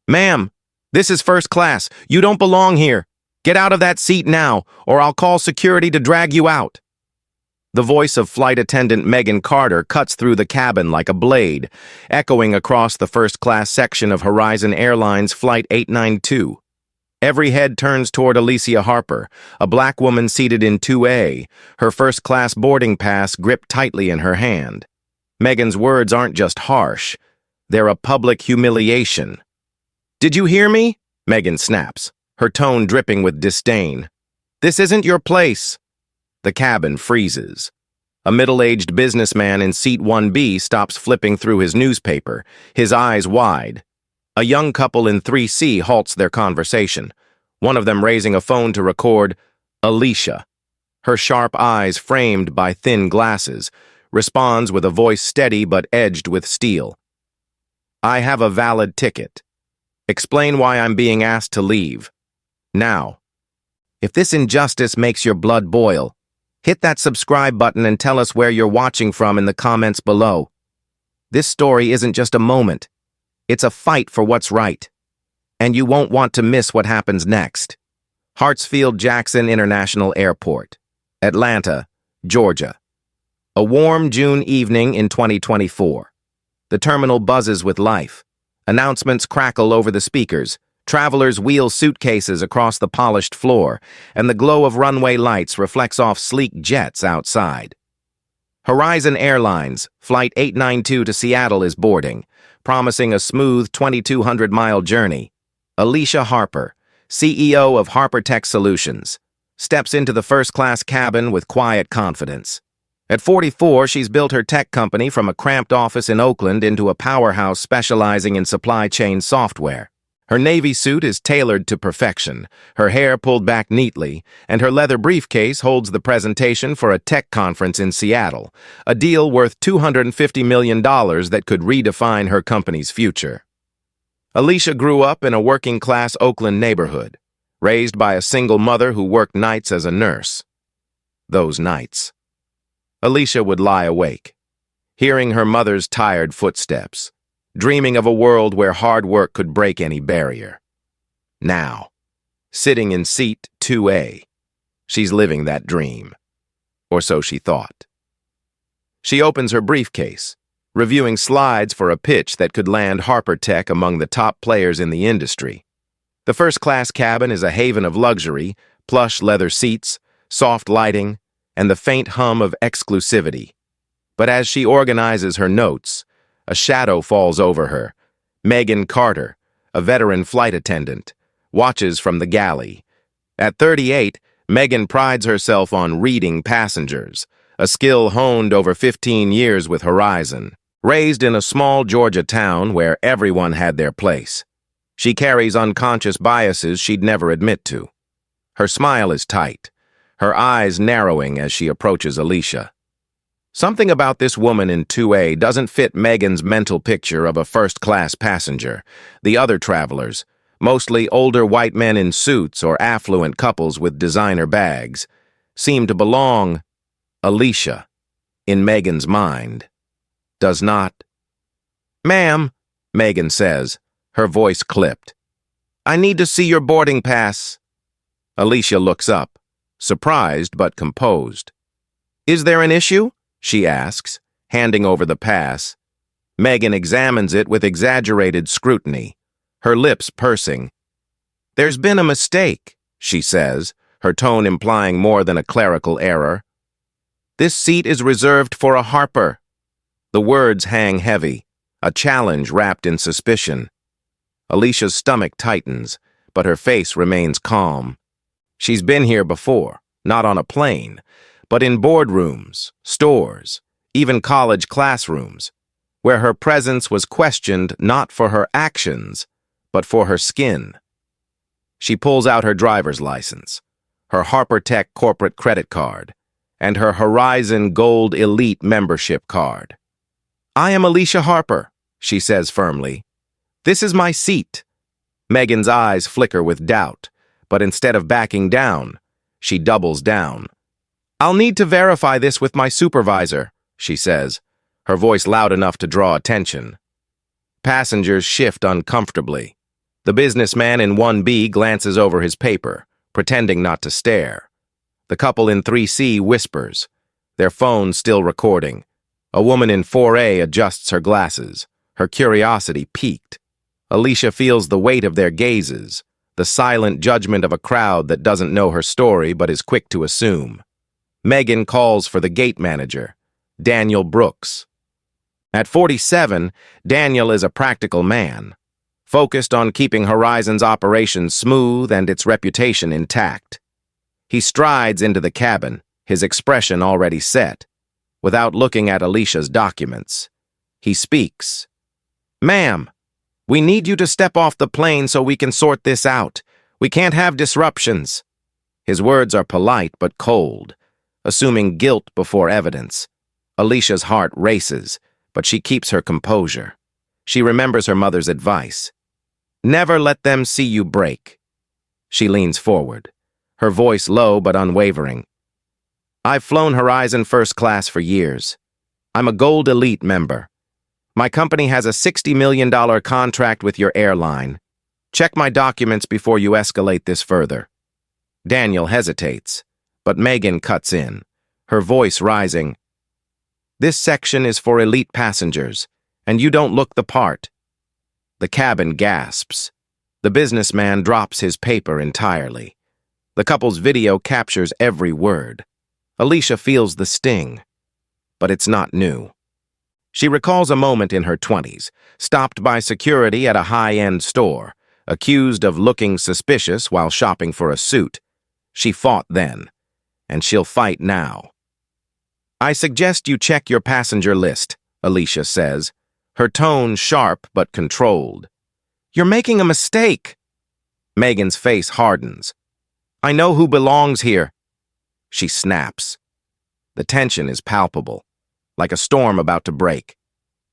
Ma'am, this is first class. You don't belong here. Get out of that seat now, or I'll call security to drag you out. The voice of flight attendant Megan Carter cuts through the cabin like a blade, echoing across the first-class section of Horizon Airlines Flight 892. Every head turns toward Alicia Harper, a black woman seated in 2A, her first-class boarding pass gripped tightly in her hand. Megan's words aren't just harsh. They're a public humiliation. "Did you hear me?" Megan snaps, her tone dripping with disdain. "This isn't your place." The cabin freezes. A middle-aged businessman in seat 1B stops flipping through his newspaper, his eyes wide. A young couple in 3C halts their conversation, one of them raising a phone to record Alicia. Her sharp eyes framed by thin glasses, responds with a voice steady but edged with steel. "I have a valid ticket. Explain why I'm being asked to leave. Now. If this injustice makes your blood boil, hit that subscribe button and tell us where you're watching from in the comments below. This story isn't just a moment. It's a fight for what's right. And you won't want to miss what happens next." Hartsfield-Jackson International Airport, Atlanta, Georgia. A warm June evening in 2024. The terminal buzzes with life. Announcements crackle over the speakers. Travelers wheel suitcases across the polished floor, and the glow of runway lights reflects off sleek jets outside. Horizon Airlines, Flight 892 to Seattle is boarding, promising a smooth 2,200-mile journey. Alicia Harper, CEO of Harper Tech Solutions, steps into the first-class cabin with quiet confidence. At 44, she's built her tech company from a cramped office in Oakland into a powerhouse specializing in supply chain software. Her navy suit is tailored to perfection, her hair pulled back neatly, and her leather briefcase holds the presentation for a tech conference in Seattle, a deal worth $250 million that could redefine her company's future. Alicia grew up in a working-class Oakland neighborhood, raised by a single mother who worked nights as a nurse. Those nights. Alicia would lie awake, hearing her mother's tired footsteps, dreaming of a world where hard work could break any barrier. Now, sitting in seat 2A, she's living that dream. Or so she thought. She opens her briefcase, reviewing slides for a pitch that could land Harper Tech among the top players in the industry. The first-class cabin is a haven of luxury, plush leather seats, soft lighting, and the faint hum of exclusivity. But as she organizes her notes, a shadow falls over her. Megan Carter, a veteran flight attendant, watches from the galley. At 38, Megan prides herself on reading passengers, a skill honed over 15 years with Horizon. Raised in a small Georgia town where everyone had their place, she carries unconscious biases she'd never admit to. Her smile is tight, her eyes narrowing as she approaches Alicia. Something about this woman in 2A doesn't fit Megan's mental picture of a first-class passenger. The other travelers, mostly older white men in suits or affluent couples with designer bags, seem to belong. Alicia, in Megan's mind, does not. "Ma'am," Megan says, her voice clipped. "I need to see your boarding pass." Alicia looks up, surprised but composed. "Is there an issue?" she asks, handing over the pass. Megan examines it with exaggerated scrutiny, her lips pursing. "There's been a mistake," she says, her tone implying more than a clerical error. "This seat is reserved for a Harper." The words hang heavy, a challenge wrapped in suspicion. Alicia's stomach tightens, but her face remains calm. She's been here before, not on a plane, but in boardrooms, stores, even college classrooms, where her presence was questioned not for her actions, but for her skin. She pulls out her driver's license, her Harper Tech corporate credit card, and her Horizon Gold Elite membership card. "I am Alicia Harper," she says firmly. "This is my seat." Megan's eyes flicker with doubt, but instead of backing down, she doubles down. "I'll need to verify this with my supervisor," she says, her voice loud enough to draw attention. Passengers shift uncomfortably. The businessman in 1B glances over his paper, pretending not to stare. The couple in 3C whispers, their phones still recording. A woman in 4A adjusts her glasses, her curiosity piqued. Alicia feels the weight of their gazes, the silent judgment of a crowd that doesn't know her story but is quick to assume. Megan calls for the gate manager, Daniel Brooks. At 47, Daniel is a practical man, focused on keeping Horizon's operations smooth and its reputation intact. He strides into the cabin, his expression already set, without looking at Alicia's documents. He speaks. "Ma'am, we need you to step off the plane so we can sort this out. We can't have disruptions." His words are polite but cold, assuming guilt before evidence. Alicia's heart races, but she keeps her composure. She remembers her mother's advice. Never let them see you break. She leans forward, her voice low but unwavering. I've flown Horizon First Class for years. I'm a Gold Elite member. My company has a $60 million contract with your airline. Check my documents before you escalate this further. Daniel hesitates, but Megan cuts in, her voice rising. This section is for elite passengers, and you don't look the part. The cabin gasps. The businessman drops his paper entirely. The couple's video captures every word. Alicia feels the sting, but it's not new. She recalls a moment in her 20s, stopped by security at a high-end store, accused of looking suspicious while shopping for a suit. She fought then, and she'll fight now. I suggest you check your passenger list, Alicia says, her tone sharp but controlled. You're making a mistake. Megan's face hardens. I know who belongs here. She snaps. The tension is palpable, like a storm about to break.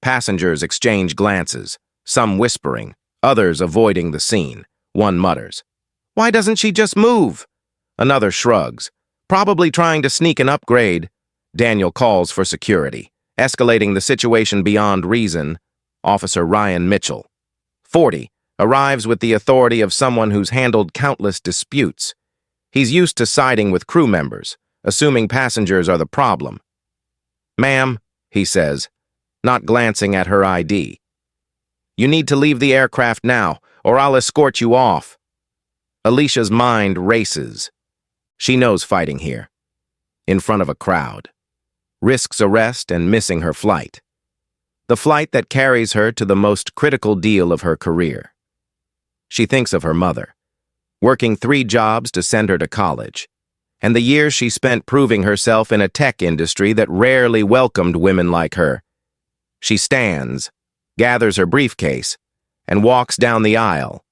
Passengers exchange glances, some whispering, others avoiding the scene. One mutters, "Why doesn't she just move?" Another shrugs, probably trying to sneak an upgrade. Daniel calls for security, escalating the situation beyond reason. Officer Ryan Mitchell, 40, arrives with the authority of someone who's handled countless disputes. He's used to siding with crew members, assuming passengers are the problem. Ma'am, he says, not glancing at her ID. You need to leave the aircraft now, or I'll escort you off. Alicia's mind races. She knows fighting here, in front of a crowd. Risks arrest and missing her flight. The flight that carries her to the most critical deal of her career. She thinks of her mother, working 3 jobs to send her to college, and the years she spent proving herself in a tech industry that rarely welcomed women like her. She stands, gathers her briefcase, and walks down the aisle,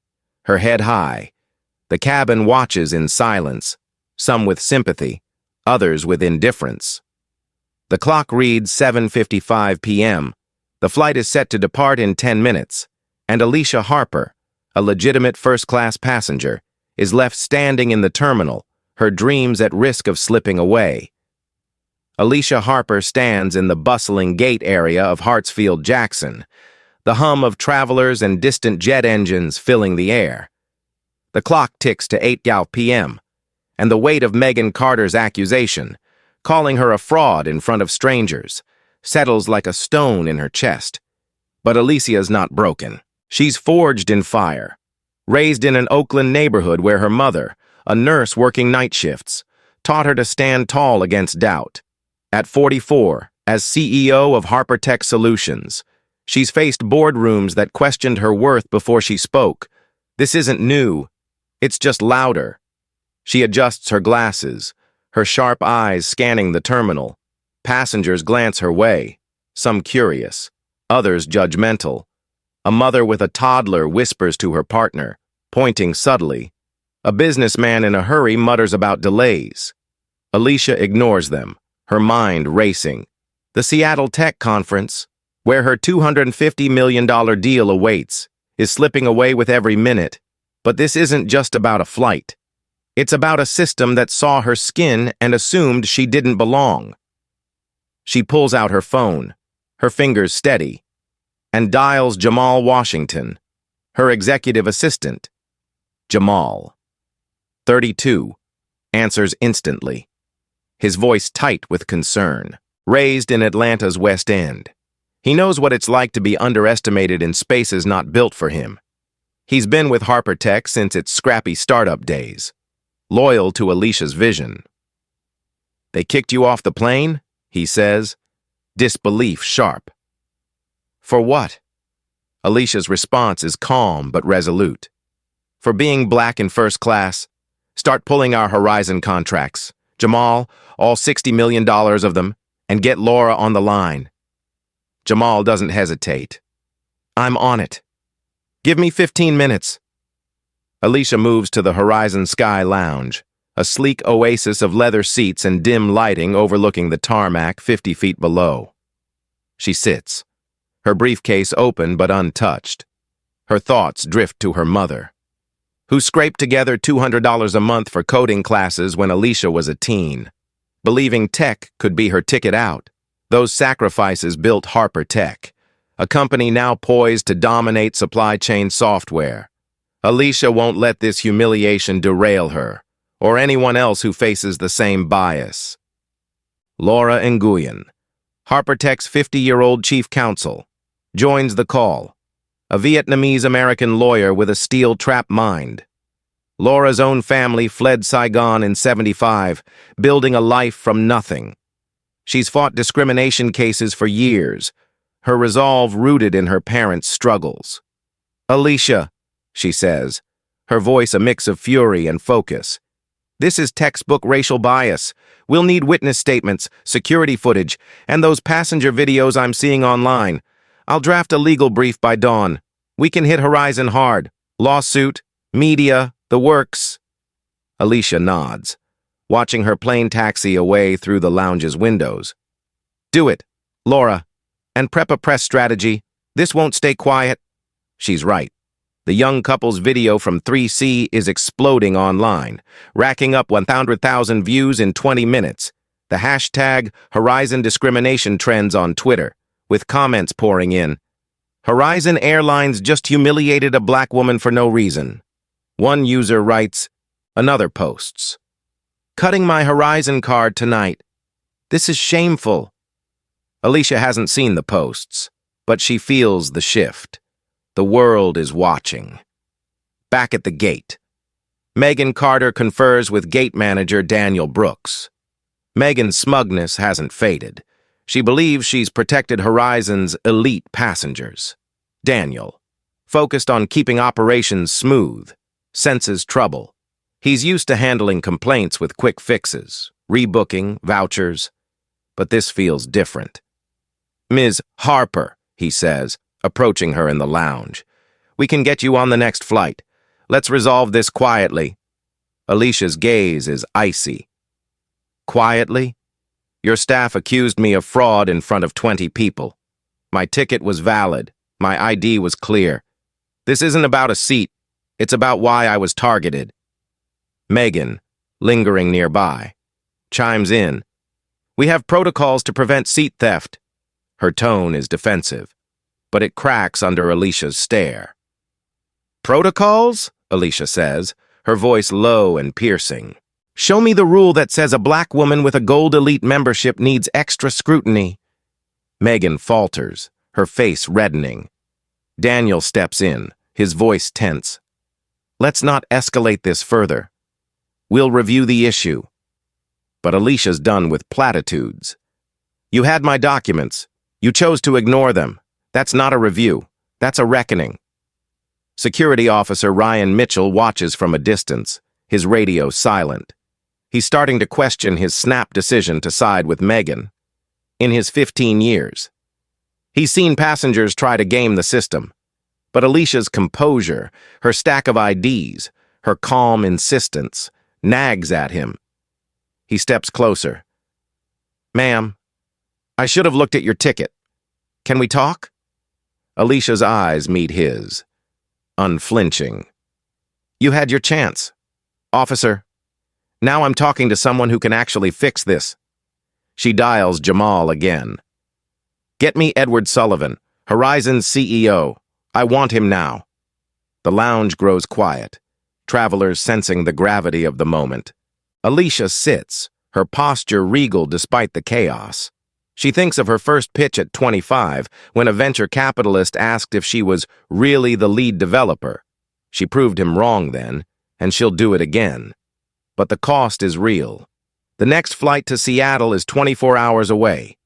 her head high. The cabin watches in silence, some with sympathy, others with indifference. The clock reads 7:55 p.m. The flight is set to depart in 10 minutes, and Alicia Harper, a legitimate first-class passenger, is left standing in the terminal, her dreams at risk of slipping away. Alicia Harper stands in the bustling gate area of Hartsfield-Jackson, the hum of travelers and distant jet engines filling the air. The clock ticks to 8 p.m., and the weight of Megan Carter's accusation, calling her a fraud in front of strangers, settles like a stone in her chest. But Alicia's not broken. She's forged in fire, raised in an Oakland neighborhood where her mother, a nurse working night shifts, taught her to stand tall against doubt. At 44, as CEO of Harper Tech Solutions, she's faced boardrooms that questioned her worth before she spoke. This isn't new. It's just louder. She adjusts her glasses, her sharp eyes scanning the terminal. Passengers glance her way, some curious, others judgmental. A mother with a toddler whispers to her partner, pointing subtly. A businessman in a hurry mutters about delays. Alicia ignores them, her mind racing. The Seattle Tech Conference, where her $250 million deal awaits, is slipping away with every minute. But this isn't just about a flight. It's about a system that saw her skin and assumed she didn't belong. She pulls out her phone, her fingers steady, and dials Jamal Washington. Her executive assistant, Jamal, 32, answers instantly, his voice tight with concern. Raised in Atlanta's West End, he knows what it's like to be underestimated in spaces not built for him. He's been with Harper Tech since its scrappy startup days, loyal to Alicia's vision. "They kicked you off the plane?" he says, disbelief sharp. "For what?" Alicia's response is calm but resolute. "For being black in first class. Start pulling our Horizon contracts. Jamal, all $60 million of them, and get Laura on the line." Jamal doesn't hesitate. "I'm on it. Give me 15 minutes. Alicia moves to the Horizon Sky Lounge, a sleek oasis of leather seats and dim lighting overlooking the tarmac 50 feet below. She sits, her briefcase open but untouched. Her thoughts drift to her mother, who scraped together $200 a month for coding classes when Alicia was a teen. Believing tech could be her ticket out, those sacrifices built Harper Tech, a company now poised to dominate supply chain software. Alicia won't let this humiliation derail her, or anyone else who faces the same bias. Laura Nguyen, Harper Tech's 50-year-old chief counsel, joins the call, a Vietnamese-American lawyer with a steel-trap mind. Laura's own family fled Saigon in '75, building a life from nothing. She's fought discrimination cases for years, her resolve rooted in her parents' struggles. "Alicia," she says, her voice a mix of fury and focus. "This is textbook racial bias. We'll need witness statements, security footage, and those passenger videos I'm seeing online. I'll draft a legal brief by dawn. We can hit Horizon hard. Lawsuit, media, the works." Alicia nods, watching her plane taxi away through the lounge's windows. "Do it, Laura, and prep a press strategy. This won't stay quiet." She's right. The young couple's video from 3C is exploding online, racking up 100,000 views in 20 minutes. The hashtag Horizon Discrimination trends on Twitter, with comments pouring in. "Horizon Airlines just humiliated a black woman for no reason." One user writes, another posts, "Cutting my Horizon card tonight. This is shameful." Alicia hasn't seen the posts, but she feels the shift. The world is watching. Back at the gate, Megan Carter confers with gate manager Daniel Brooks. Megan's smugness hasn't faded. She believes she's protected Horizon's elite passengers. Daniel, focused on keeping operations smooth, senses trouble. He's used to handling complaints with quick fixes, rebooking, vouchers. But this feels different. "Ms. Harper," he says, approaching her in the lounge. "We can get you on the next flight. Let's resolve this quietly." Alicia's gaze is icy. "Quietly? Your staff accused me of fraud in front of 20 people. My ticket was valid. My ID was clear. This isn't about a seat. It's about why I was targeted." Megan, lingering nearby, chimes in. "We have protocols to prevent seat theft." Her tone is defensive, but it cracks under Alicia's stare. "Protocols?" Alicia says, her voice low and piercing. "Show me the rule that says a black woman with a Gold Elite membership needs extra scrutiny." Megan falters, her face reddening. Daniel steps in, his voice tense. "Let's not escalate this further. We'll review the issue." But Alicia's done with platitudes. "You had my documents. You chose to ignore them. That's not a review. That's a reckoning." Security Officer Ryan Mitchell watches from a distance, his radio silent. He's starting to question his snap decision to side with Megan. In his 15 years, he's seen passengers try to game the system. But Alicia's composure, her stack of IDs, her calm insistence, nags at him. He steps closer. "Ma'am, I should have looked at your ticket. Can we talk?" Alicia's eyes meet his, unflinching. "You had your chance, officer. Now I'm talking to someone who can actually fix this." She dials Jamal again. "Get me Edward Sullivan, Horizon's CEO. I want him now." The lounge grows quiet, travelers sensing the gravity of the moment. Alicia sits, her posture regal despite the chaos. She thinks of her first pitch at 25 when a venture capitalist asked if she was really the lead developer. She proved him wrong then, and she'll do it again. But the cost is real. The next flight to Seattle is 24 hours away,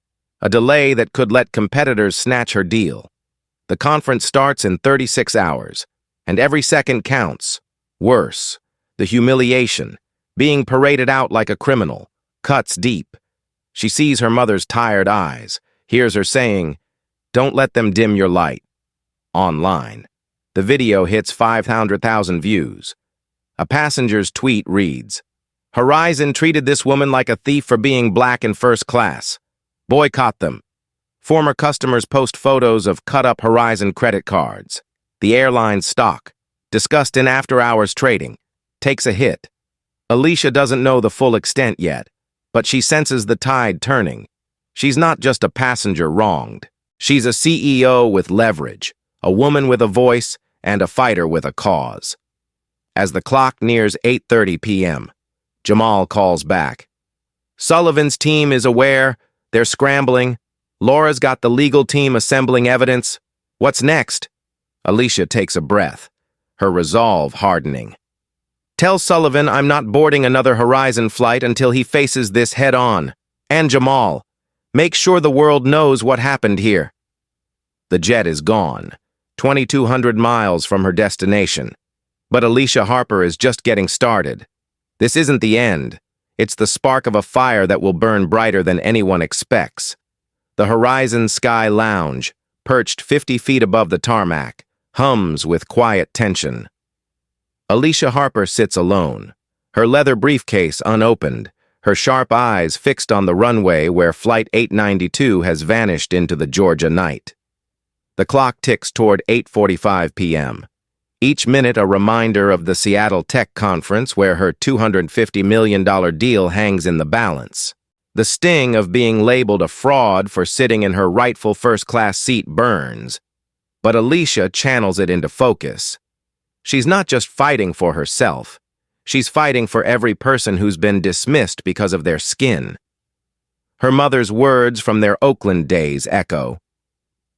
a delay that could let competitors snatch her deal. The conference starts in 36 hours, and every second counts. Worse, the humiliation, being paraded out like a criminal, cuts deep. She sees her mother's tired eyes, hears her saying, "Don't let them dim your light." Online, the video hits 500,000 views. A passenger's tweet reads, "Horizon treated this woman like a thief for being black in first class. Boycott them." Former customers post photos of cut-up Horizon credit cards. The airline's stock, discussed in after-hours trading, takes a hit. Alicia doesn't know the full extent yet, but she senses the tide turning. She's not just a passenger wronged. She's a CEO with leverage, a woman with a voice, and a fighter with a cause. As the clock nears 8:30 p.m., Jamal calls back. "Sullivan's team is aware. They're scrambling. Laura's got the legal team assembling evidence. What's next?" Alicia takes a breath, her resolve hardening. "Tell Sullivan I'm not boarding another Horizon flight until he faces this head-on. And Jamal, make sure the world knows what happened here." The jet is gone, 2,200 miles from her destination. But Alicia Harper is just getting started. This isn't the end. It's the spark of a fire that will burn brighter than anyone expects. The Horizon Sky Lounge, perched 50 feet above the tarmac, hums with quiet tension. Alicia Harper sits alone, her leather briefcase unopened, her sharp eyes fixed on the runway where Flight 892 has vanished into the Georgia night. The clock ticks toward 8:45 p.m., each minute a reminder of the Seattle Tech Conference where her $250 million deal hangs in the balance. The sting of being labeled a fraud for sitting in her rightful first-class seat burns, but Alicia channels it into focus. She's not just fighting for herself, she's fighting for every person who's been dismissed because of their skin. Her mother's words from their Oakland days echo.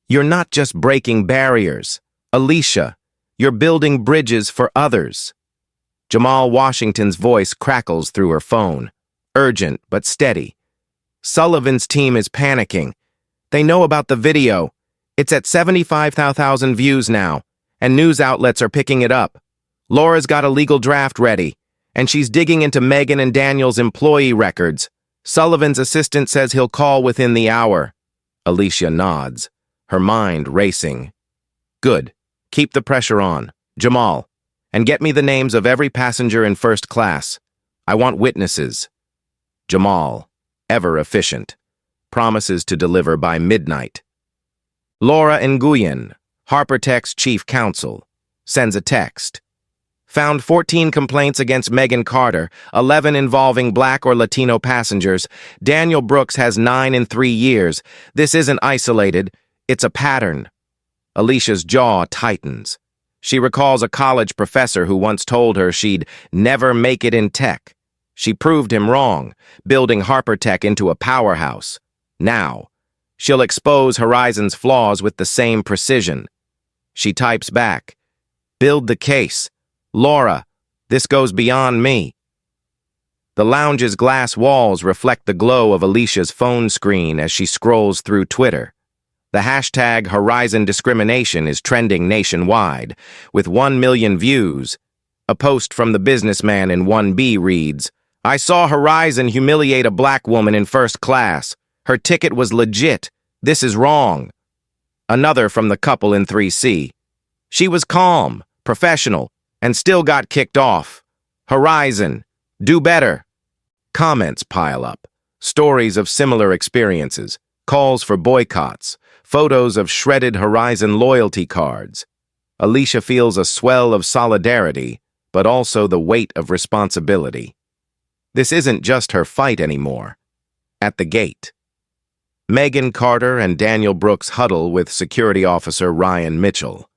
"You're not just breaking barriers, Alicia, you're building bridges for others." Jamal Washington's voice crackles through her phone, urgent but steady. "Sullivan's team is panicking. They know about the video. It's at 75,000 views now, and news outlets are picking it up. Laura's got a legal draft ready, and she's digging into Megan and Daniel's employee records. Sullivan's assistant says he'll call within the hour." Alicia nods, her mind racing. "Good. Keep the pressure on, Jamal, and get me the names of every passenger in first class. I want witnesses." Jamal, ever efficient, promises to deliver by midnight. Laura Nguyen, Harper Tech's chief counsel, sends a text. "Found 14 complaints against Megan Carter, 11 involving Black or Latino passengers. Daniel Brooks has 9 in 3 years. This isn't isolated, it's a pattern." Alicia's jaw tightens. She recalls a college professor who once told her she'd never make it in tech. She proved him wrong, building Harper Tech into a powerhouse. Now, she'll expose Horizon's flaws with the same precision. She types back, "Build the case. Laura, this goes beyond me." The lounge's glass walls reflect the glow of Alicia's phone screen as she scrolls through Twitter. The hashtag Horizon Discrimination is trending nationwide, with 1 million views. A post from the businessman in 1B reads, "I saw Horizon humiliate a black woman in first class. Her ticket was legit. This is wrong." Another from the couple in 3C. "She was calm, professional, and still got kicked off. Horizon, do better." Comments pile up. Stories of similar experiences, calls for boycotts, photos of shredded Horizon loyalty cards. Alicia feels a swell of solidarity, but also the weight of responsibility. This isn't just her fight anymore. At the gate, Megan Carter and Daniel Brooks huddle with security officer Ryan Mitchell.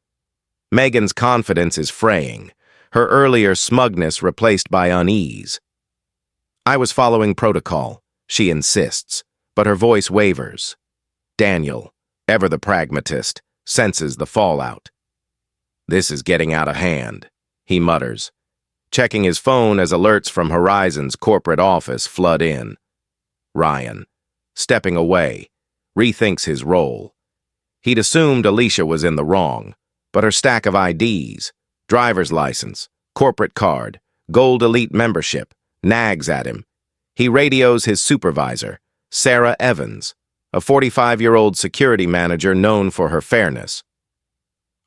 Megan's confidence is fraying, her earlier smugness replaced by unease. I was following protocol, she insists, but her voice wavers. Daniel, ever the pragmatist, senses the fallout. This is getting out of hand, he mutters, checking his phone as alerts from Horizon's corporate office flood in. Ryan, stepping away, rethinks his role. He'd assumed Alicia was in the wrong, but her stack of IDs, driver's license, corporate card, Gold Elite membership, nags at him. He radios his supervisor, Sarah Evans, a 45-year-old security manager known for her fairness.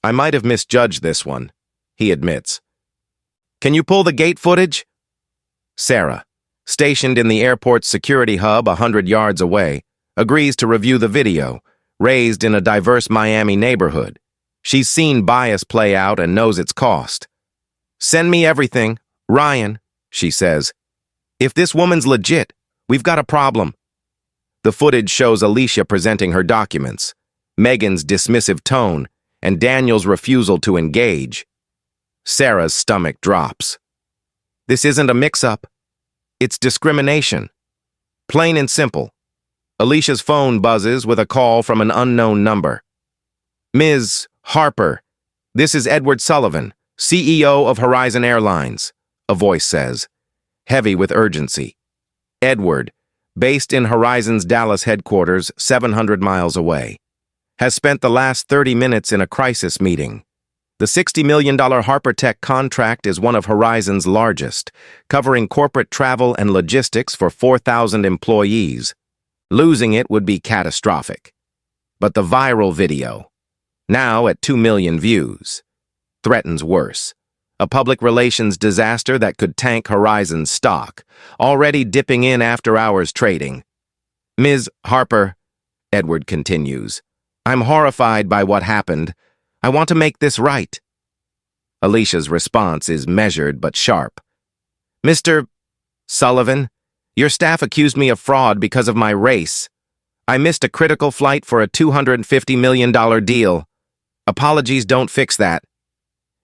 I might have misjudged this one, he admits. Can you pull the gate footage? Sarah, stationed in the airport's security hub 100 yards away, agrees to review the video, raised in a diverse Miami neighborhood. She's seen bias play out and knows its cost. Send me everything, Ryan, she says. If this woman's legit, we've got a problem. The footage shows Alicia presenting her documents, Megan's dismissive tone, and Daniel's refusal to engage. Sarah's stomach drops. This isn't a mix-up. It's discrimination. Plain and simple. Alicia's phone buzzes with a call from an unknown number. Ms. Harper, this is Edward Sullivan, CEO of Horizon Airlines, a voice says, heavy with urgency. Edward, based in Horizon's Dallas headquarters 700 miles away, has spent the last 30 minutes in a crisis meeting. The $60 million Harper Tech contract is one of Horizon's largest, covering corporate travel and logistics for 4,000 employees. Losing it would be catastrophic. But the viral video, now at 2 million views, threatens worse. A public relations disaster that could tank Horizon's stock, already dipping in after-hours trading. Ms. Harper, Edward continues, I'm horrified by what happened. I want to make this right. Alicia's response is measured but sharp. Mr. Sullivan, your staff accused me of fraud because of my race. I missed a critical flight for a $250 million deal. Apologies don't fix that.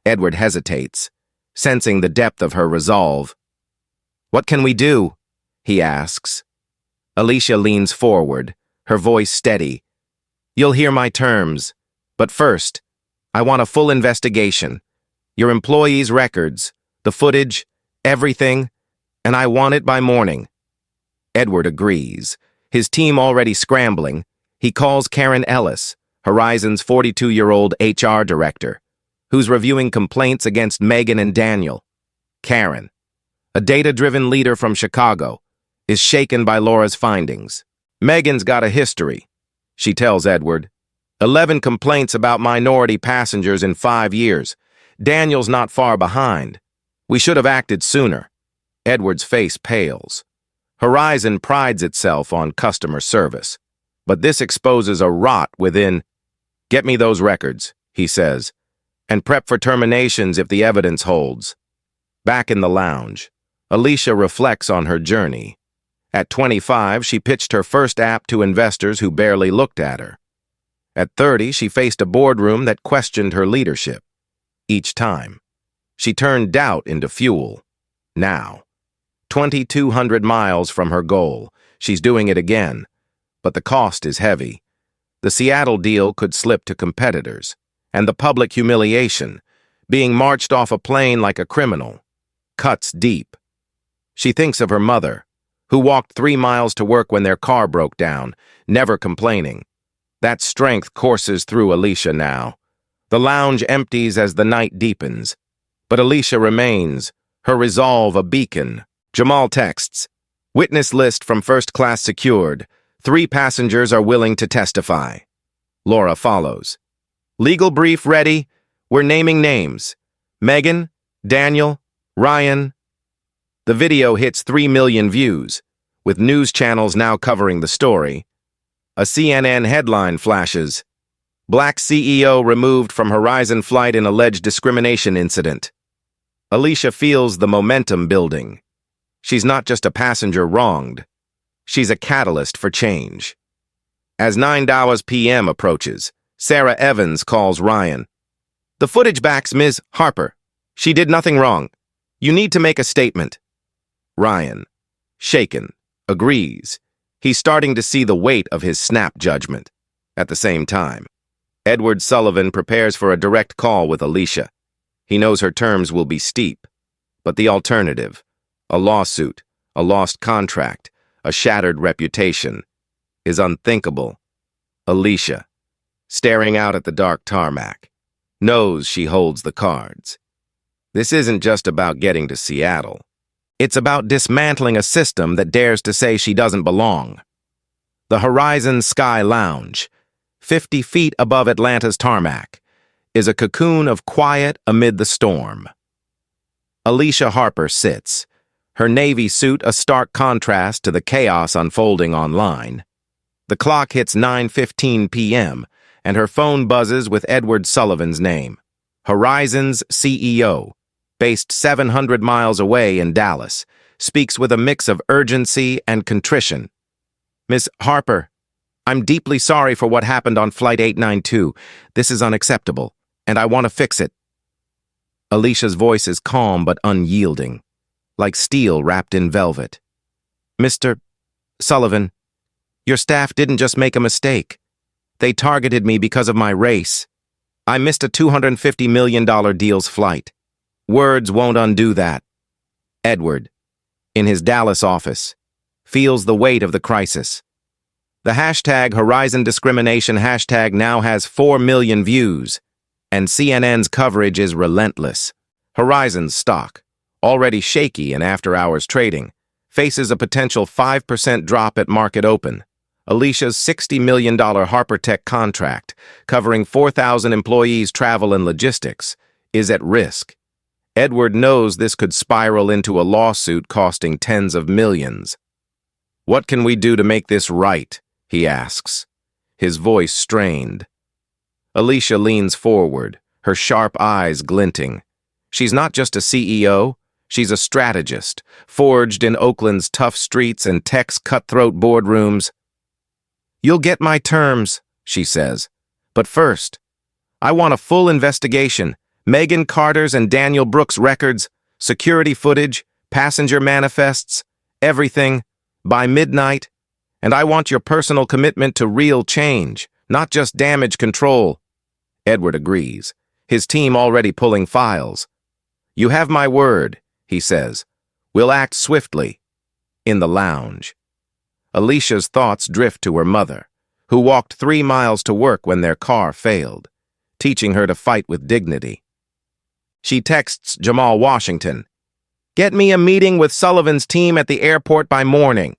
Edward hesitates, sensing the depth of her resolve. What can we do? He asks. Alicia leans forward, her voice steady. You'll hear my terms, but first, I want a full investigation. Your employees' records, the footage, everything, and I want it by morning. Edward agrees, his team already scrambling. He calls Karen Ellis, Horizon's 42-year-old HR director, who's reviewing complaints against Megan and Daniel. Karen, a data-driven leader from Chicago, is shaken by Laura's findings. Megan's got a history, she tells Edward. 11 complaints about minority passengers in 5 years. Daniel's not far behind. We should have acted sooner. Edward's face pales. Horizon prides itself on customer service, but this exposes a rot within. Get me those records, he says, and prep for terminations if the evidence holds. Back in the lounge, Alicia reflects on her journey. At 25, she pitched her first app to investors who barely looked at her. At 30, she faced a boardroom that questioned her leadership. Each time, she turned doubt into fuel. Now, 2,200 miles from her goal, she's doing it again, but the cost is heavy. The Seattle deal could slip to competitors, and the public humiliation, being marched off a plane like a criminal, cuts deep. She thinks of her mother, who walked 3 miles to work when their car broke down, never complaining. That strength courses through Alicia now. The lounge empties as the night deepens, but Alicia remains, her resolve a beacon. Jamal texts, witness list from first class secured. 3 passengers are willing to testify. Laura follows. Legal brief ready. We're naming names. Megan, Daniel, Ryan. The video hits 3 million views, with news channels now covering the story. A CNN headline flashes. Black CEO removed from Horizon flight in alleged discrimination incident. Alicia feels the momentum building. She's not just a passenger wronged. She's a catalyst for change. As 9 p.m. approaches, Sarah Evans calls Ryan. The footage backs Ms. Harper. She did nothing wrong. You need to make a statement. Ryan, shaken, agrees. He's starting to see the weight of his snap judgment. At the same time, Edward Sullivan prepares for a direct call with Alicia. He knows her terms will be steep. But the alternative, a lawsuit, a lost contract, a shattered reputation, is unthinkable. Alicia, staring out at the dark tarmac, knows she holds the cards. This isn't just about getting to Seattle. It's about dismantling a system that dares to say she doesn't belong. The Horizon Sky Lounge, 50 feet above Atlanta's tarmac, is a cocoon of quiet amid the storm. Alicia Harper sits, her navy suit a stark contrast to the chaos unfolding online. The clock hits 9:15 p.m., and her phone buzzes with Edward Sullivan's name, Horizon's CEO, based 700 miles away in Dallas, speaks with a mix of urgency and contrition. Miss Harper, I'm deeply sorry for what happened on Flight 892. This is unacceptable, and I want to fix it. Alicia's voice is calm but unyielding, like steel wrapped in velvet. Mr. Sullivan, your staff didn't just make a mistake. They targeted me because of my race. I missed a $250 million deal's flight. Words won't undo that. Edward, in his Dallas office, feels the weight of the crisis. The hashtag Horizon Discrimination hashtag now has 4 million views, and CNN's coverage is relentless. Horizon's stock, already shaky in after-hours trading, faces a potential 5% drop at market open. Alicia's $60 million HarperTech contract, covering 4,000 employees' travel and logistics, is at risk. Edward knows this could spiral into a lawsuit costing tens of millions. What can we do to make this right? He asks, his voice strained. Alicia leans forward, her sharp eyes glinting. She's not just a CEO, she's a strategist, forged in Oakland's tough streets and tech's cutthroat boardrooms. You'll get my terms, she says. But first, I want a full investigation. Megan Carter's and Daniel Brooks' records, security footage, passenger manifests, everything, by midnight. And I want your personal commitment to real change, not just damage control. Edward agrees, his team already pulling files. You have my word, he says. We'll act swiftly. In the lounge, Alicia's thoughts drift to her mother, who walked 3 miles to work when their car failed, teaching her to fight with dignity. She texts Jamal Washington, "Get me a meeting with Sullivan's team at the airport by morning."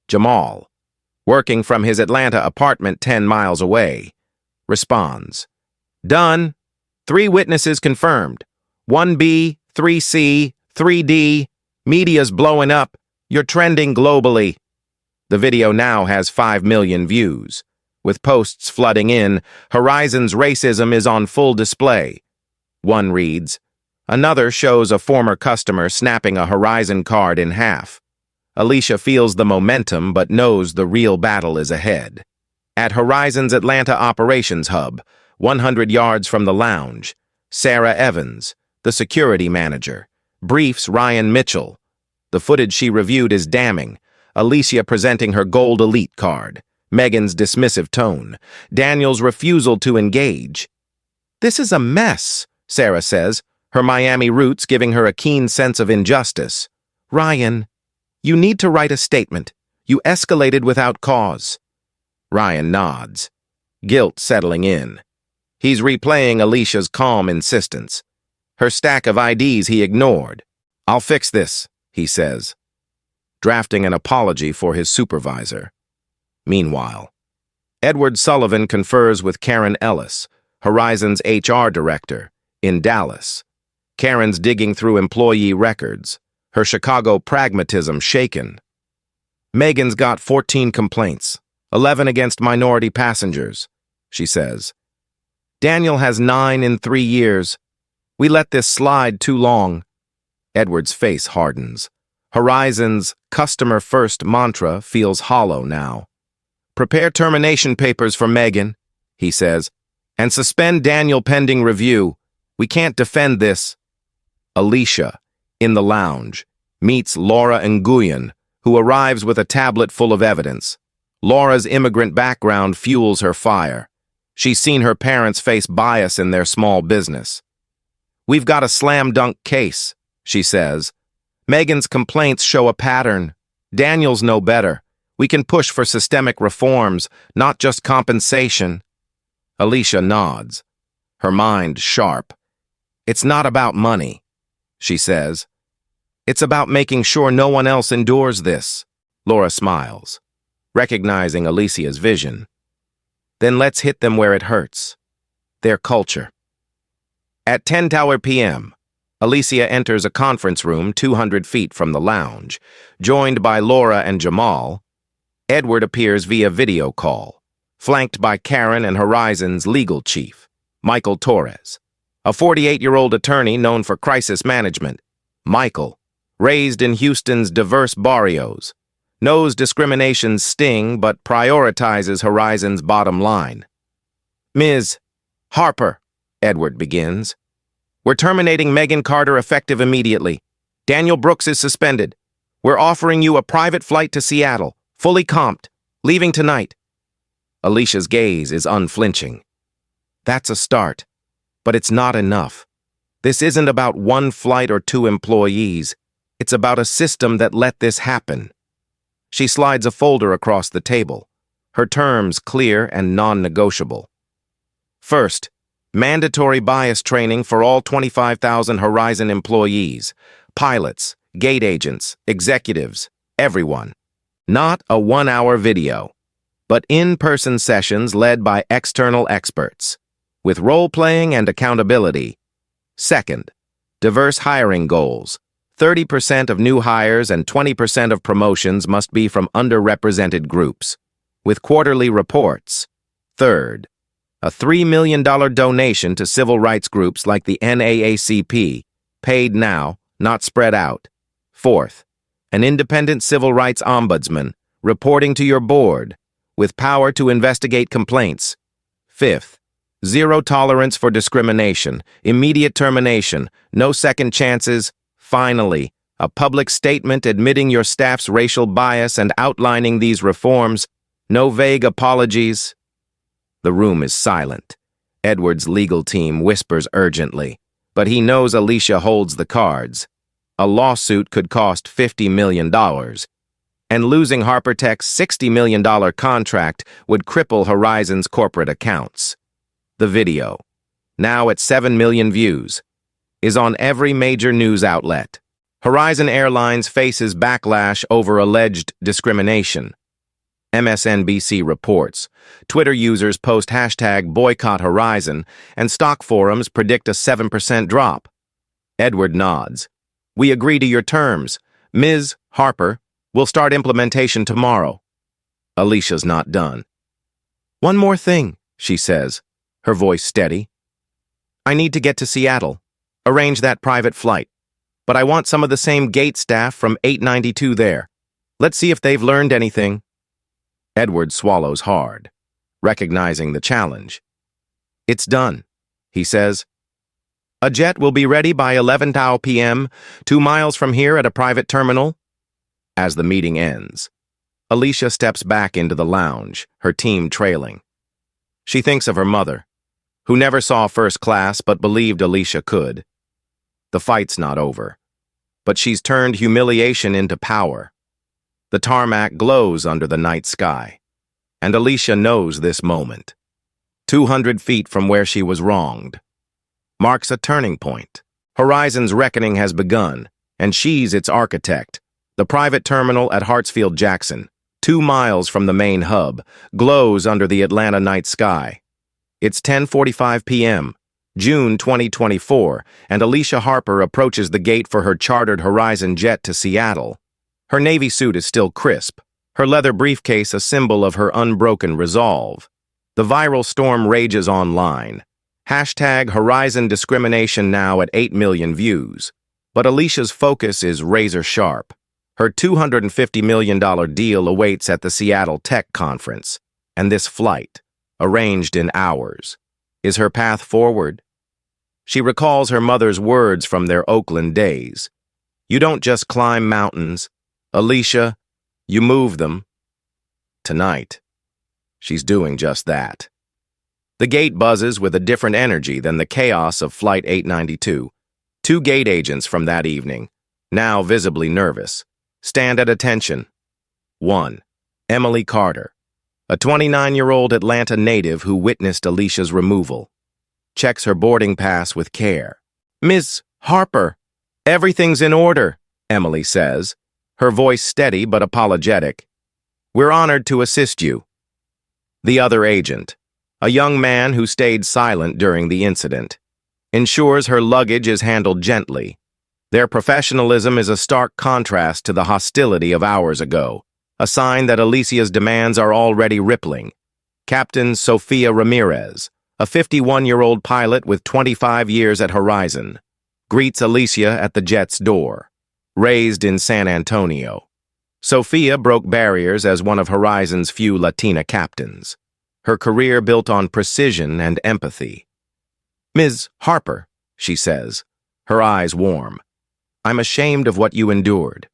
Jamal, working from his Atlanta apartment 10 miles away, responds, "Done. 3 witnesses confirmed. 1B, 3C, 3D. Media's blowing up. You're trending globally." The video now has 5 million views. With posts flooding in, Horizon's racism is on full display. One reads, another shows a former customer snapping a Horizon card in half. Alicia feels the momentum but knows the real battle is ahead. At Horizon's Atlanta operations hub, 100 yards from the lounge, Sarah Evans, the security manager, briefs Ryan Mitchell. The footage she reviewed is damning. Alicia presenting her gold elite card, Megan's dismissive tone, Daniel's refusal to engage. "This is a mess," Sarah says, her Miami roots giving her a keen sense of injustice. "Ryan, you need to write a statement. You escalated without cause." Ryan nods, guilt settling in. He's replaying Alicia's calm insistence. Her stack of IDs he ignored. "I'll fix this," he says, drafting an apology for his supervisor. Meanwhile, Edward Sullivan confers with Karen Ellis, Horizon's HR director, in Dallas. Karen's digging through employee records, her Chicago pragmatism shaken. "Megan's got 14 complaints, 11 against minority passengers," she says. "Daniel has 9 in 3 years. We let this slide too long." Edward's face hardens. Horizon's customer-first mantra feels hollow now. "Prepare termination papers for Megan," he says, "and suspend Daniel pending review. We can't defend this. Alicia, in the lounge, meets Laura Nguyen, who arrives with a tablet full of evidence. Laura's immigrant background fuels her fire. She's seen her parents face bias in their small business. We've got a slam-dunk case, she says. Megan's complaints show a pattern. Daniel's know better. We can push for systemic reforms, not just compensation. Alicia nods, her mind sharp. It's not about money, she says. It's about making sure no one else endures this. Laura smiles, recognizing Alicia's vision. Then let's hit them where it hurts. Their culture. At 10:00 p.m., Alicia enters a conference room 200 feet from the lounge. Joined by Laura and Jamal, Edward appears via video call, flanked by Karen and Horizon's legal chief, Michael Torres, a 48-year-old attorney known for crisis management. Michael, raised in Houston's diverse barrios, knows discrimination's sting but prioritizes Horizon's bottom line. Ms. Harper, Edward begins. We're terminating Megan Carter effective immediately. Daniel Brooks is suspended. We're offering you a private flight to Seattle, fully comped, leaving tonight. Alicia's gaze is unflinching. That's a start, but it's not enough. This isn't about one flight or two employees. It's about a system that let this happen. She slides a folder across the table, her terms clear and non-negotiable. First, mandatory bias training for all 25,000 Horizon employees, pilots, gate agents, executives, everyone. Not a one-hour video, but in-person sessions led by external experts, with role-playing and accountability. Second, diverse hiring goals. 30% of new hires and 20% of promotions must be from underrepresented groups, with quarterly reports. Third, a $3 million donation to civil rights groups like the NAACP, paid now, not spread out. Fourth, an independent civil rights ombudsman, reporting to your board, with power to investigate complaints. Fifth, zero tolerance for discrimination, immediate termination, no second chances. Finally, a public statement admitting your staff's racial bias and outlining these reforms. No vague apologies. The room is silent. Edward's legal team whispers urgently, but he knows Alicia holds the cards. A lawsuit could cost $50 million, and losing Harpertech's $60 million contract would cripple Horizon's corporate accounts. The video, now at 7 million views, is on every major news outlet. Horizon Airlines faces backlash over alleged discrimination. MSNBC reports. Twitter users post #BoycottHorizon, and stock forums predict a 7% drop. Edward nods. We agree to your terms. Ms. Harper, we'll start implementation tomorrow. Alicia's not done. One more thing, she says, her voice steady. I need to get to Seattle. Arrange that private flight. But I want some of the same gate staff from 892 there. Let's see if they've learned anything. Edward swallows hard, recognizing the challenge. It's done, he says. A jet will be ready by 11:00 p.m., 2 miles from here at a private terminal. As the meeting ends, Alicia steps back into the lounge, her team trailing. She thinks of her mother, who never saw first class but believed Alicia could. The fight's not over, but she's turned humiliation into power. The tarmac glows under the night sky, and Alicia knows this moment. 200 feet from where she was wronged marks a turning point. Horizon's reckoning has begun, and she's its architect. The private terminal at Hartsfield-Jackson, 2 miles from the main hub, glows under the Atlanta night sky. It's 10:45 p.m., June 2024, and Alicia Harper approaches the gate for her chartered Horizon jet to Seattle. Her navy suit is still crisp, her leather briefcase a symbol of her unbroken resolve. The viral storm rages online. #Horizon discrimination now at 8 million views. But Alicia's focus is razor sharp. Her $250 million deal awaits at the Seattle Tech Conference, and this flight, arranged in hours, is her path forward. She recalls her mother's words from their Oakland days. You don't just climb mountains. Alicia, you move them. Tonight, she's doing just that. The gate buzzes with a different energy than the chaos of Flight 892. Two gate agents from that evening, now visibly nervous, stand at attention. 1. Emily Carter, a 29-year-old Atlanta native who witnessed Alicia's removal. Checks her boarding pass with care. Ms. Harper, everything's in order, Emily says, her voice steady but apologetic. We're honored to assist you. The other agent, a young man who stayed silent during the incident, ensures her luggage is handled gently. Their professionalism is a stark contrast to the hostility of hours ago, a sign that Alicia's demands are already rippling. Captain Sofia Ramirez, a 51-year-old pilot with 25 years at Horizon, greets Alicia at the jet's door. Raised in San Antonio, Sofia broke barriers as one of Horizon's few Latina captains, her career built on precision and empathy. Ms. Harper, she says, her eyes warm, I'm ashamed of what you endured.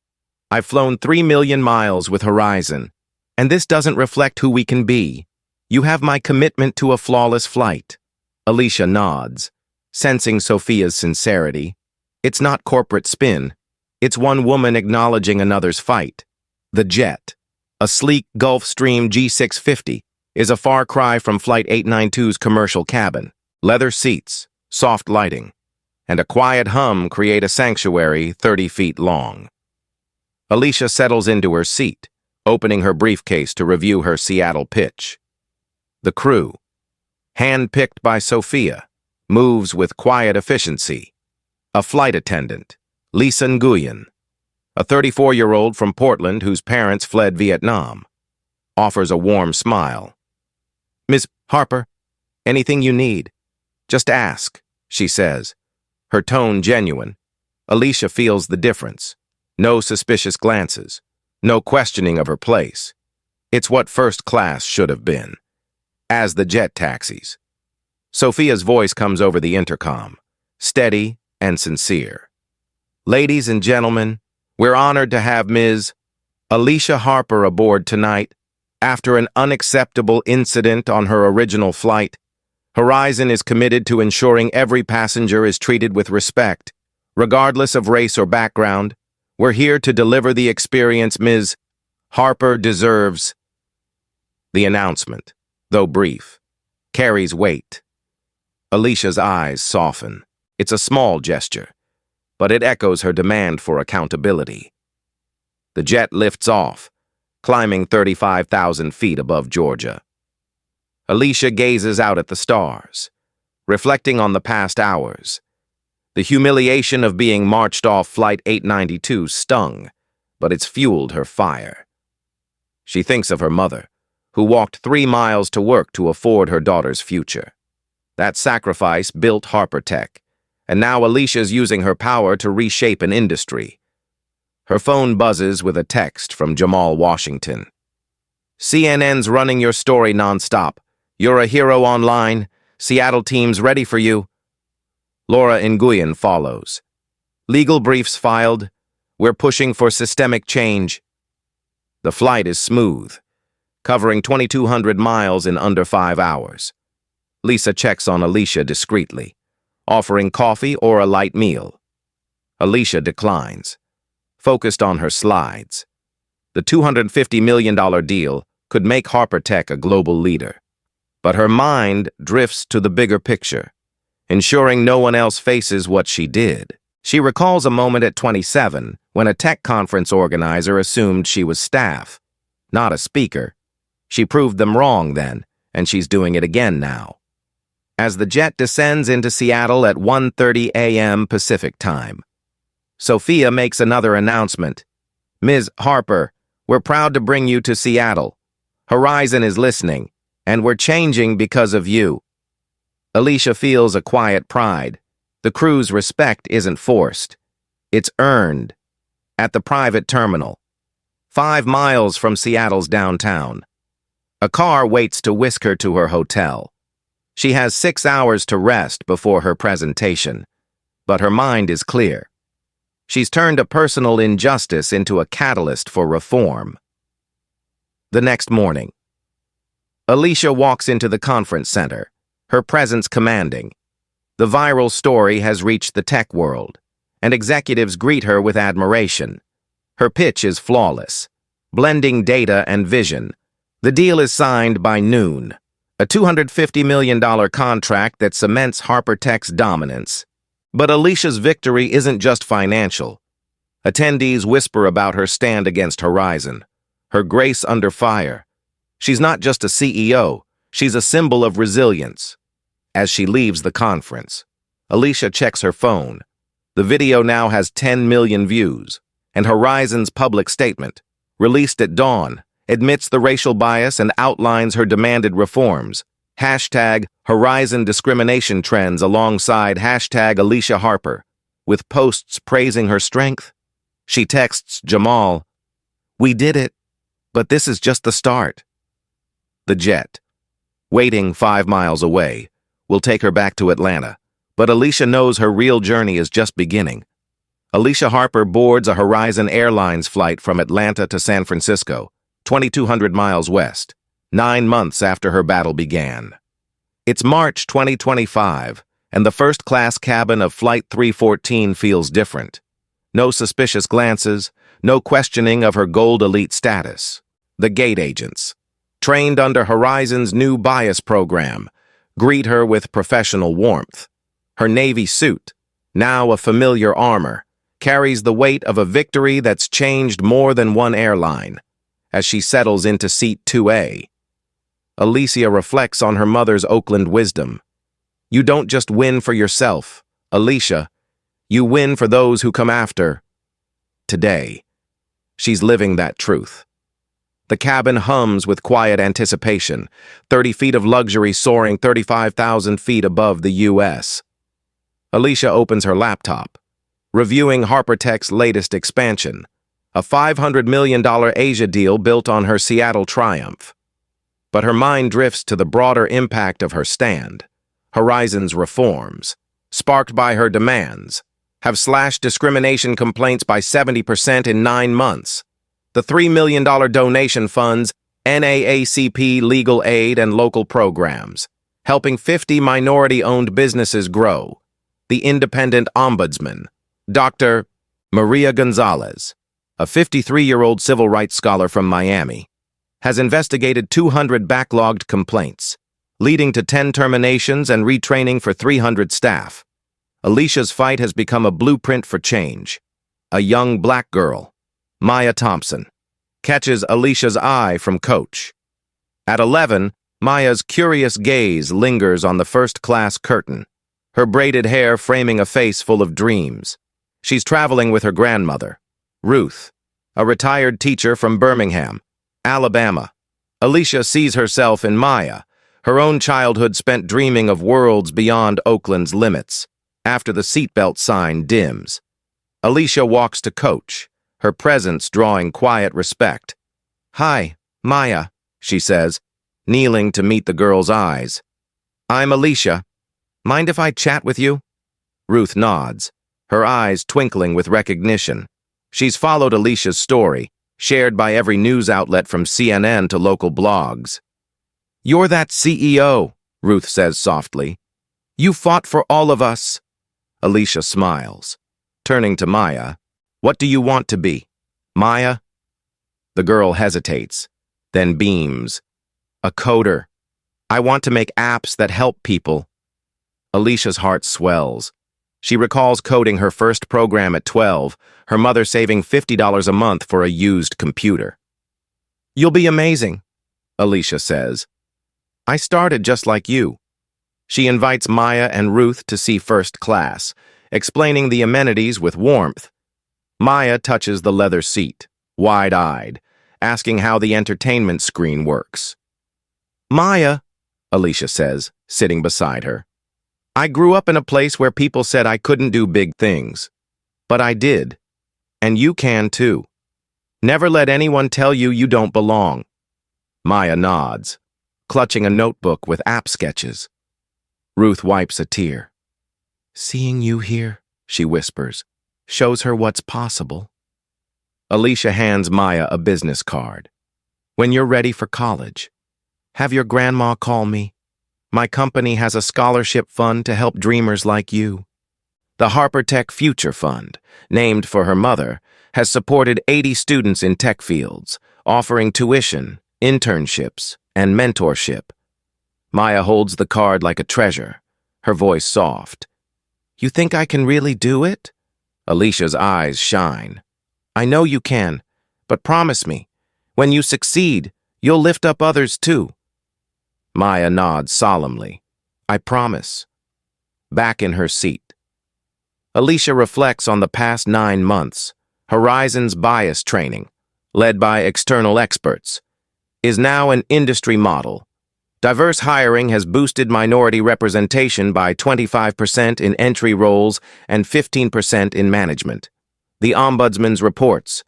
I've flown 3 million miles with Horizon, and this doesn't reflect who we can be. You have my commitment to a flawless flight. Alicia nods, sensing Sofia's sincerity. It's not corporate spin. It's one woman acknowledging another's fight. The jet, a sleek Gulfstream G650, is a far cry from Flight 892's commercial cabin. Leather seats, soft lighting, and a quiet hum create a sanctuary 30 feet long. Alicia settles into her seat, opening her briefcase to review her Seattle pitch. The crew, hand-picked by Sofia, moves with quiet efficiency. A flight attendant, Lisa Nguyen, a 34-year-old from Portland whose parents fled Vietnam, offers a warm smile. Ms. Harper, anything you need, just ask, she says, her tone genuine. Alicia feels the difference. No suspicious glances, no questioning of her place. It's what first class should have been. As the jet taxis, Sofia's voice comes over the intercom, steady and sincere. Ladies and gentlemen, we're honored to have Ms. Alicia Harper aboard tonight. After an unacceptable incident on her original flight, Horizon is committed to ensuring every passenger is treated with respect. Regardless of race or background, we're here to deliver the experience Ms. Harper deserves. The announcement, though brief, carries weight. Alicia's eyes soften. It's a small gesture, but it echoes her demand for accountability. The jet lifts off, climbing 35,000 feet above Georgia. Alicia gazes out at the stars, reflecting on the past hours. The humiliation of being marched off Flight 892 stung, but it's fueled her fire. She thinks of her mother, who walked 3 miles to work to afford her daughter's future. That sacrifice built Harper Tech, and now Alicia's using her power to reshape an industry. Her phone buzzes with a text from Jamal Washington. CNN's running your story nonstop. You're a hero online. Seattle team's ready for you. Laura Nguyen follows. Legal briefs filed. We're pushing for systemic change. The flight is smooth, covering 2,200 miles in under 5 hours. Lisa checks on Alicia discreetly, offering coffee or a light meal. Alicia declines, focused on her slides. The $250 million deal could make Harper Tech a global leader. But her mind drifts to the bigger picture, ensuring no one else faces what she did. She recalls a moment at 27 when a tech conference organizer assumed she was staff, not a speaker. She proved them wrong then, and she's doing it again now. As the jet descends into Seattle at 1:30 a.m. Pacific Time, Sofia makes another announcement. Ms. Harper, we're proud to bring you to Seattle. Horizon is listening, and we're changing because of you. Alicia feels a quiet pride. The crew's respect isn't forced. It's earned. At the private terminal, 5 miles from Seattle's downtown, a car waits to whisk her to her hotel. She has 6 hours to rest before her presentation, but her mind is clear. She's turned a personal injustice into a catalyst for reform. The next morning, Alicia walks into the conference center, her presence commanding. The viral story has reached the tech world, and executives greet her with admiration. Her pitch is flawless, blending data and vision. The deal is signed by noon, a $250 million contract that cements Harper Tech's dominance. But Alicia's victory isn't just financial. Attendees whisper about her stand against Horizon, her grace under fire. She's not just a CEO, she's a symbol of resilience. As she leaves the conference, Alicia checks her phone. The video now has 10 million views, and Horizon's public statement, released at dawn, admits the racial bias and outlines her demanded reforms. Hashtag Horizon discrimination trends alongside hashtag Alicia Harper, with posts praising her strength. She texts Jamal, "We did it, but this is just the start." The jet, waiting 5 miles away, will take her back to Atlanta, but Alicia knows her real journey is just beginning. Alicia Harper boards a Horizon Airlines flight from Atlanta to San Francisco, 2,200 miles west, 9 months after her battle began. It's March 2025, and the first-class cabin of Flight 314 feels different. No suspicious glances, no questioning of her Gold Elite status. The gate agents, trained under Horizon's new bias program, greet her with professional warmth. Her Navy suit, now a familiar armor, carries the weight of a victory that's changed more than one airline. As she settles into seat 2A, Alicia reflects on her mother's Oakland wisdom. You don't just win for yourself, Alicia. You win for those who come after. Today, she's living that truth. The cabin hums with quiet anticipation, 30 feet of luxury soaring 35,000 feet above the U.S. Alicia opens her laptop, reviewing Harper Tech's latest expansion, a $500 million Asia deal built on her Seattle triumph. But her mind drifts to the broader impact of her stand. Horizon's reforms, sparked by her demands, have slashed discrimination complaints by 70% in 9 months. The $3 million donation funds NAACP legal aid and local programs, helping 50 minority-owned businesses grow. The independent ombudsman, Dr. Maria Gonzalez, a 53-year-old civil rights scholar from Miami, has investigated 200 backlogged complaints, leading to 10 terminations and retraining for 300 staff. Alicia's fight has become a blueprint for change. A young black girl, Maya Thompson, catches Alicia's eye from Coach. At 11, Maya's curious gaze lingers on the first-class curtain, her braided hair framing a face full of dreams. She's traveling with her grandmother, Ruth, a retired teacher from Birmingham, Alabama. Alicia sees herself in Maya, her own childhood spent dreaming of worlds beyond Oakland's limits. After the seatbelt sign dims, Alicia walks to Coach, her presence drawing quiet respect. "Hi, Maya," she says, kneeling to meet the girl's eyes. "I'm Alicia. Mind if I chat with you?" Ruth nods, her eyes twinkling with recognition. She's followed Alicia's story, shared by every news outlet from CNN to local blogs. "You're that CEO," Ruth says softly. "You fought for all of us." Alicia smiles, turning to Maya. "What do you want to be, Maya?" The girl hesitates, then beams. "A coder. I want to make apps that help people." Alicia's heart swells. She recalls coding her first program at 12, her mother saving $50 a month for a used computer. "You'll be amazing," Alicia says. "I started just like you." She invites Maya and Ruth to see first class, explaining the amenities with warmth. Maya touches the leather seat, wide-eyed, asking how the entertainment screen works. "Maya," Alicia says, sitting beside her, "I grew up in a place where people said I couldn't do big things. But I did. And you can too. Never let anyone tell you you don't belong." Maya nods, clutching a notebook with app sketches. Ruth wipes a tear. Seeing you here, she whispers, shows her what's possible. Alicia hands Maya a business card. When you're ready for college, have your grandma call me. My company has a scholarship fund to help dreamers like you. The Harper Tech Future Fund, named for her mother, has supported 80 students in tech fields, offering tuition, internships, and mentorship. Maya holds the card like a treasure, her voice soft. You think I can really do it? Alicia's eyes shine. I know you can, but promise me, when you succeed, you'll lift up others too. Maya nods solemnly. I promise. Back in her seat. Alicia reflects on the past 9 months. Horizon's bias training, led by external experts, is now an industry model. Diverse hiring has boosted minority representation by 25% in entry roles and 15% in management. The Ombudsman's reports,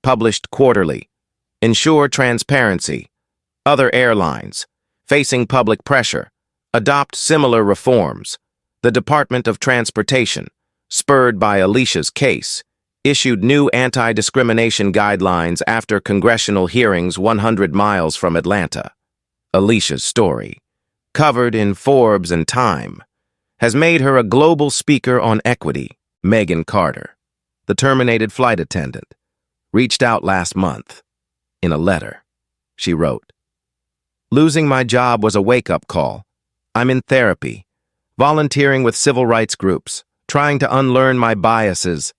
published quarterly, ensure transparency. Other airlines, facing public pressure, adopt similar reforms. The Department of Transportation, spurred by Alicia's case, issued new anti-discrimination guidelines after congressional hearings 100 miles from Atlanta. Alicia's story, covered in Forbes and Time, has made her a global speaker on equity. Megan Carter, the terminated flight attendant, reached out last month. In a letter, she wrote, Losing my job was a wake-up call. I'm in therapy, volunteering with civil rights groups, trying to unlearn my biases.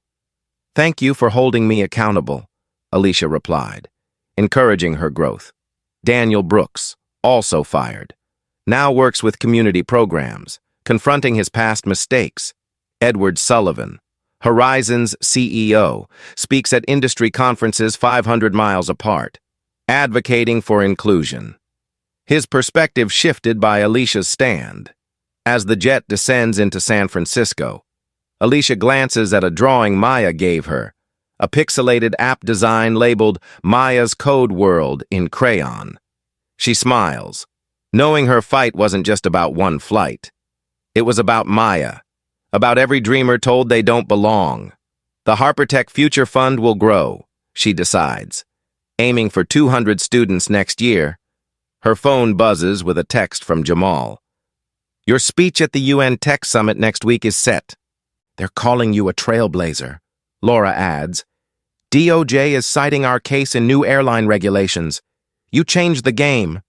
Thank you for holding me accountable, Alicia replied, encouraging her growth. Daniel Brooks, also fired, now works with community programs, confronting his past mistakes. Edward Sullivan, Horizon's CEO, speaks at industry conferences 500 miles apart, advocating for inclusion. His perspective shifted by Alicia's stand. As the jet descends into San Francisco, Alicia glances at a drawing Maya gave her, a pixelated app design labeled Maya's Code World in crayon. She smiles, knowing her fight wasn't just about one flight. It was about Maya, about every dreamer told they don't belong. The Harper Tech Future Fund will grow, she decides, aiming for 200 students next year. Her phone buzzes with a text from Jamal. Your speech at the UN Tech Summit next week is set. They're calling you a trailblazer, Laura adds. DOJ is citing our case in new airline regulations. You changed the game.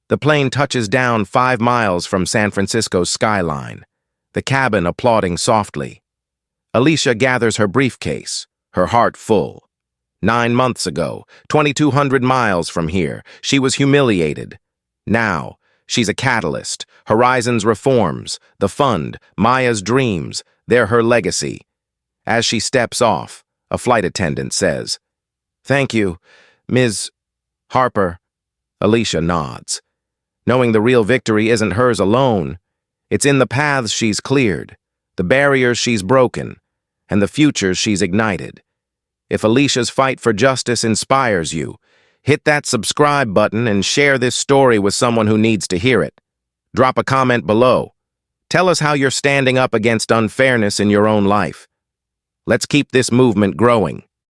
The plane touches down 5 miles from San Francisco's skyline, the cabin applauding softly. Alicia gathers her briefcase, her heart full. 9 months ago, 2,200 miles from here, she was humiliated. Now, she's a catalyst. Horizon's reforms, the fund, Maya's dreams, they're her legacy. As she steps off, a flight attendant says, Thank you, Ms. Harper. Alicia nods, knowing the real victory isn't hers alone. It's in the paths she's cleared, the barriers she's broken, and the futures she's ignited. If Alicia's fight for justice inspires you, hit that subscribe button and share this story with someone who needs to hear it. Drop a comment below. Tell us how you're standing up against unfairness in your own life. Let's keep this movement growing.